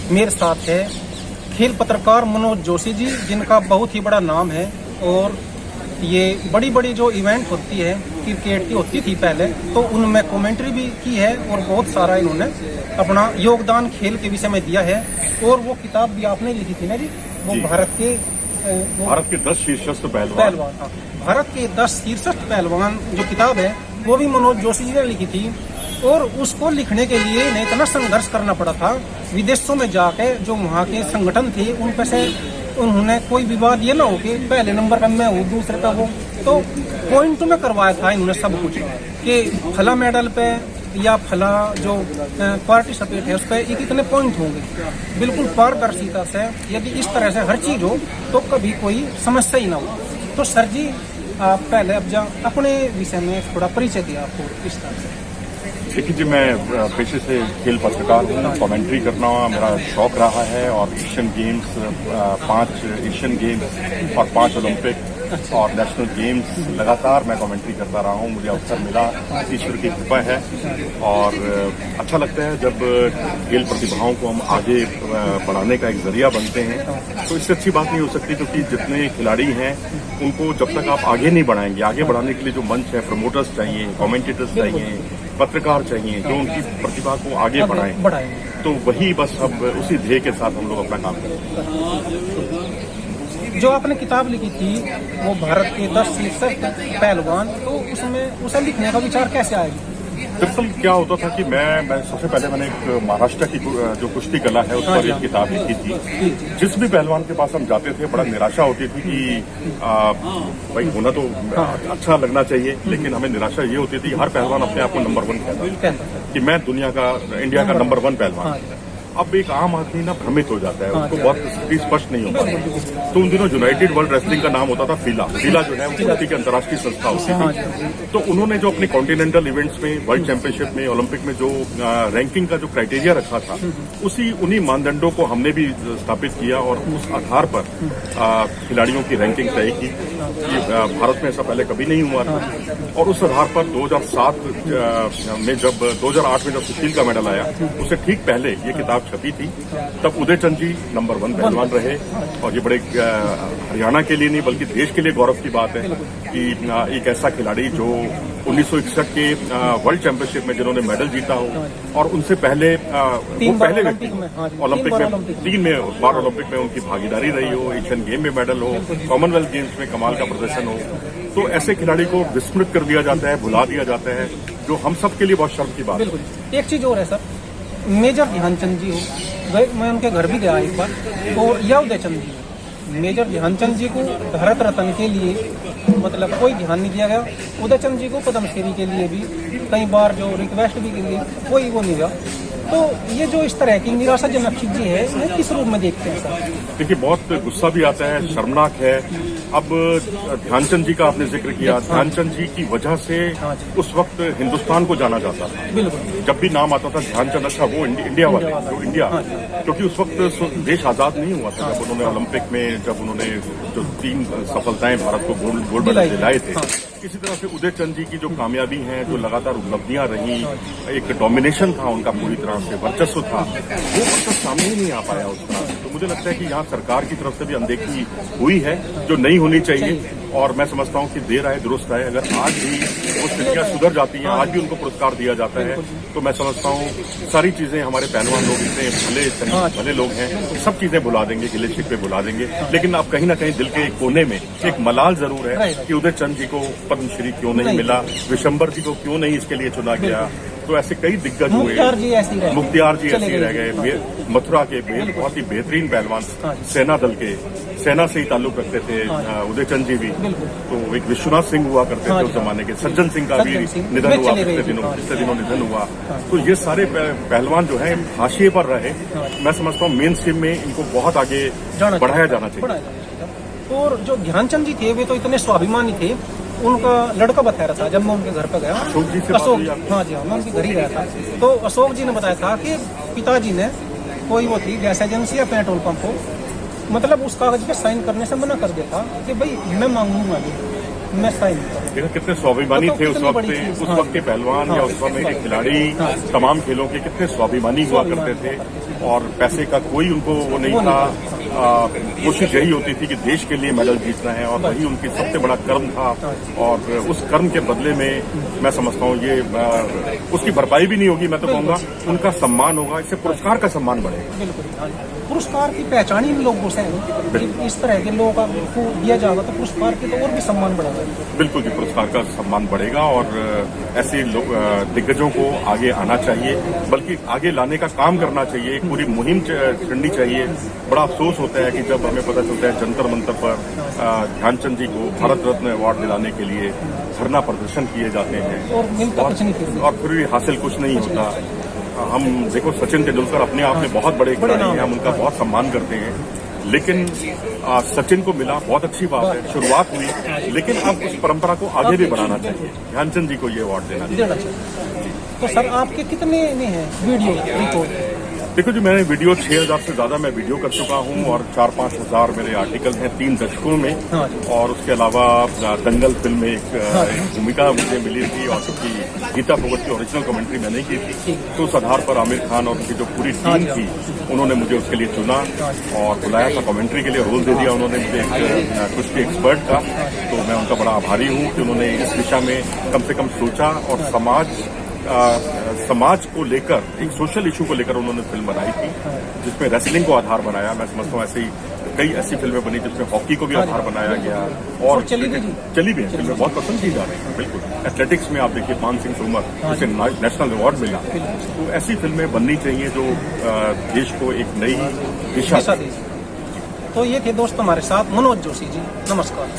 मेरे साथ है खेल पत्रकार मनोज जोशी जी, जिनका बहुत ही बड़ा नाम है और ये बड़ी बड़ी जो इवेंट होती है क्रिकेट की होती थी पहले, तो उनमें कमेंट्री भी की है और बहुत सारा इन्होंने अपना योगदान खेल के विषय में दिया है। और वो किताब भी आपने लिखी थी ना जी, वो भारत के 10 शीर्षस्थ पहलवान, हाँ, भारत के 10 शीर्षस्थ पहलवान जो किताब है वो भी मनोज जोशी जी ने लिखी थी। और उसको लिखने के लिए इन्हें इतना संघर्ष करना पड़ा था, विदेशों में जाके जो वहाँ के संगठन थे उन पे से उन्होंने कोई विवाद ये ना हो कि पहले नंबर का मैं हूँ दूसरे का वो, तो पॉइंट में करवाया था इन्होंने सब कुछ कि फला मेडल पे या फला जो पार्टिसिपेट है उस पर इतने पॉइंट होंगे, बिल्कुल पारदर्शिता से। यदि इस तरह से हर चीज हो तो कभी कोई समस्या ही ना हो। तो सर जी आप पहले अब अपने विषय में थोड़ा परिचय दिया आपको इस तरह से। देखिए जी, मैं पेशे से खेल पत्रकार हूँ, कमेंट्री करना मेरा शौक रहा है और एशियन गेम्स 5 एशियन गेम्स और 5 ओलंपिक और नेशनल गेम्स लगातार मैं कमेंट्री करता रहा हूँ। मुझे अवसर मिला, ईश्वर की कृपा है और अच्छा लगता है जब खेल प्रतिभाओं को हम आगे बढ़ाने का एक जरिया बनते हैं। तो इससे अच्छी बात नहीं हो सकती, क्योंकि जितने खिलाड़ी हैं उनको जब तक आप आगे नहीं बढ़ाएंगे, आगे बढ़ाने के लिए जो मंच है, प्रमोटर्स चाहिए, कमेंटेटर्स चाहिए, पत्रकार चाहिए जो उनकी प्रतिभा को आगे बढ़ाएं। तो वही बस अब उसी ध्येय के साथ हम लोग अपना काम करें। जो आपने किताब लिखी थी वो भारत के 10 शीर्षस्थ पहलवान, तो उसमें उसे लिखने का विचार कैसे आया? दरअसल क्या होता था कि मैं सबसे पहले मैंने एक महाराष्ट्र की जो कुश्ती कला है उस पर एक किताब लिखी थी। जिस भी पहलवान के पास हम जाते थे बड़ा निराशा होती थी कि भाई होना तो अच्छा लगना चाहिए, लेकिन हमें निराशा ये होती थी हर पहलवान अपने आप को नंबर 1 कहता है कि मैं दुनिया का, इंडिया का नंबर 1 पहलवान। अब एक आम आदमी ना भ्रमित हो जाता है, उसको बहुत स्थिति स्पष्ट नहीं हो पाती। तो उन दिनों यूनाइटेड वर्ल्ड रेसलिंग का नाम होता था फीला जो है वो कुश्ती की अंतर्राष्ट्रीय संस्था होती थी। तो उन्होंने जो अपने कॉन्टिनेंटल इवेंट्स में, वर्ल्ड चैंपियनशिप में, ओलंपिक में जो रैंकिंग का जो क्राइटेरिया रखा था, उन्हीं मानदंडों को हमने भी स्थापित किया और उस आधार पर खिलाड़ियों की रैंकिंग तय की। भारत में ऐसा पहले कभी नहीं हुआ था। और उस आधार पर 2007 में जब 2008 में जब सुशील का मेडल आया, उससे ठीक पहले ये किताब छपी थी। तब उदय चंद जी नंबर 1 पहलवान रहे और ये बड़े हरियाणा के लिए नहीं बल्कि देश के लिए गौरव की बात है कि एक ऐसा खिलाड़ी जो 1961 के वर्ल्ड चैंपियनशिप में जिन्होंने मेडल जीता हो और उनसे पहले व्यक्ति ओलंपिक में 3 बार ओलंपिक में उनकी भागीदारी रही हो, एशियन गेम में मेडल हो, कॉमनवेल्थ गेम्स में कमाल का प्रदर्शन हो, तो ऐसे खिलाड़ी को विस्मृत कर दिया जाता है, भुला दिया जाता है, जो हम सब के लिए बहुत शर्म की बात है। एक चीज और है सर, मेजर ध्यानचंद जी हो, मैं उनके घर भी गया एक बार, और या उदय चंद जी, मेजर ध्यानचंद जी को भारत रत्न के लिए मतलब कोई ध्यान नहीं दिया गया, उदय चंद जी को पद्मश्री के लिए भी कई बार जो रिक्वेस्ट भी की गई कोई वो नहीं गया। तो ये जो इस तरह की निराशाजनक चीजें है, वो किस रूप में देखते हैं सर? देखिए, बहुत गुस्सा भी आता है, शर्मनाक है। अब ध्यानचंद जी का आपने जिक्र किया, ध्यानचंद जी की वजह से उस वक्त हिंदुस्तान को जाना जाता था। जब भी नाम आता था ध्यानचंद, अच्छा वो इंडिया वाले, जो इंडिया, क्योंकि उस वक्त देश आजाद नहीं हुआ था। जब उन्होंने ओलंपिक में जब उन्होंने जो 3 सफलताएं भारत को गोल्ड मेडल दिलाए थे, इसी तरह से उदय चंद जी की जो कामयाबी हैं, जो लगातार उपलब्धियां रही, एक डोमिनेशन था उनका, पूरी तरह से वर्चस्व था, वो वर्चस्व सामने ही नहीं आ पाया उस तरह से। तो मुझे लगता है कि यहाँ सरकार की तरफ से भी अनदेखी हुई है, जो नहीं होनी चाहिए। और मैं समझता हूँ कि देर आए दुरुस्त आए, अगर आज भी वो स्थितियाँ सुधर जाती हैं, आज भी उनको पुरस्कार दिया जाता है, तो मैं समझता हूँ सारी चीजें, हमारे पहलवान लोग इतने भले लोग हैं, सब चीजें भुला देंगे, गिले शिकवे भुला देंगे। लेकिन अब कहीं ना कहीं दिल के एक कोने में एक मलाल जरूर है कि उदय चंद जी को पद्मश्री क्यों नहीं मिला, विशंबर जी को क्यों नहीं इसके लिए चुना गया। तो ऐसे कई दिग्गज हुए, मुख्तियार जी ऐसे रह गए, मथुरा के बहुत ही बेहतरीन पहलवान, सेना दल के, सेना से ही ताल्लुक रखते थे उदय चंद जी भी। तो एक विश्वनाथ सिंह हुआ करते थे उस जमाने के, सज्जन सिंह का भी निधन हुआ पिछले दिनों निधन हुआ। तो ये सारे पहलवान जो है हाशिए पर रहे। मैं समझता हूँ मेन स्ट्रीम में इनको बहुत आगे बढ़ाया जाना चाहिए। और जो ध्यानचंद जी थे वे तो इतने स्वाभिमानी थे, उनका लड़का बताया था जब मैं उनके घर पर गया, अशोक जी से हाँ जी, मैं उनके घर ही गया था, तो अशोक जी ने बताया था कि पिताजी ने कोई वो थी गैस एजेंसी या पेट्रोल पंप हो, मतलब उस कागज पे साइन करने से मना कर दिया था कि भाई मैं मांगूंगा नहीं, मैं साइन नहीं करूंगा। कितने स्वाभिमानी थे उस वक्त के पहलवान या उस समय के खिलाड़ी, तमाम खेलों के कितने स्वाभिमानी हुआ करते थे। और पैसे का कोई उनको वो नहीं था। कोशिश यही होती थी कि देश के लिए मेडल जीतना है और वही उनकी सबसे बड़ा कर्म था। और उस कर्म के बदले में मैं समझता हूँ ये उसकी भरपाई भी नहीं होगी, मैं तो कहूँगा उनका सम्मान होगा, इससे पुरस्कार का सम्मान बढ़ेगा। बिल्कुल, पुरस्कार की पहचान ही इन लोगों से है। इस तरह के लोगों को दिया जाएगा तो पुरस्कार की तो और भी सम्मान बढ़ेगा। बिल्कुल जी, पुरस्कार का सम्मान बढ़ेगा और ऐसे दिग्गजों को आगे आना चाहिए, बल्कि आगे लाने का काम करना चाहिए। एक पूरी मुहिम चढ़नी चाहिए। बड़ा अफसोस होता है कि जब हमें पता चलता है जंतर मंतर पर ध्यानचंद जी को भारत रत्न अवार्ड दिलाने के लिए धरना प्रदर्शन किए जाते हैं और मिलता कुछ नहीं, और फिर भी हासिल कुछ नहीं होता। हम देखो, सचिन तेंदुलकर अपने आप में बहुत बड़े खिलाड़ी हैं, हम उनका बहुत सम्मान करते हैं, लेकिन सचिन को मिला, बहुत अच्छी बात है, शुरुआत हुई, लेकिन अब उस परंपरा को आगे भी बढ़ाना चाहिए। ध्यानचंद जी को ये अवार्ड देना चाहिए। तो सर आपके कितने में है वीडियो रिकॉर्ड? देखो जी, मैंने वीडियो 6000 से ज्यादा मैं वीडियो कर चुका हूँ और 4-5 हजार मेरे आर्टिकल हैं 3 दशकों में। और उसके अलावा दंगल फिल्म में एक भूमिका मुझे मिली थी और क्योंकि गीता फोगट की ओरिजिनल कमेंट्री मैंने की थी, तो उस आधार पर आमिर खान और उनकी जो पूरी टीम थी उन्होंने मुझे उसके लिए चुना और बुलाया था कमेंट्री के लिए, रोल दे दिया उन्होंने मुझे कुश्ती एक्सपर्ट का। तो मैं उनका बड़ा आभारी हूँ कि उन्होंने इस दिशा में कम से कम सोचा और समाज को लेकर, एक सोशल इशू को लेकर उन्होंने फिल्म बनाई थी, जिसमें रेसलिंग को आधार बनाया। मैं समझता हूँ ऐसे ही कई ऐसी फिल्में बनी जिसमें हॉकी को भी आधार बनाया गया और चली भी है। फिल्में बहुत पसंद की जा रही हैं। बिल्कुल, एथलेटिक्स में आप देखिए मान सिंह तोमर, जिसे नेशनल अवार्ड मिला। तो ऐसी फिल्में बननी चाहिए जो देश को एक नई दिशा दे। तो ये थे दोस्त हमारे साथ मनोज जोशी जी, नमस्कार।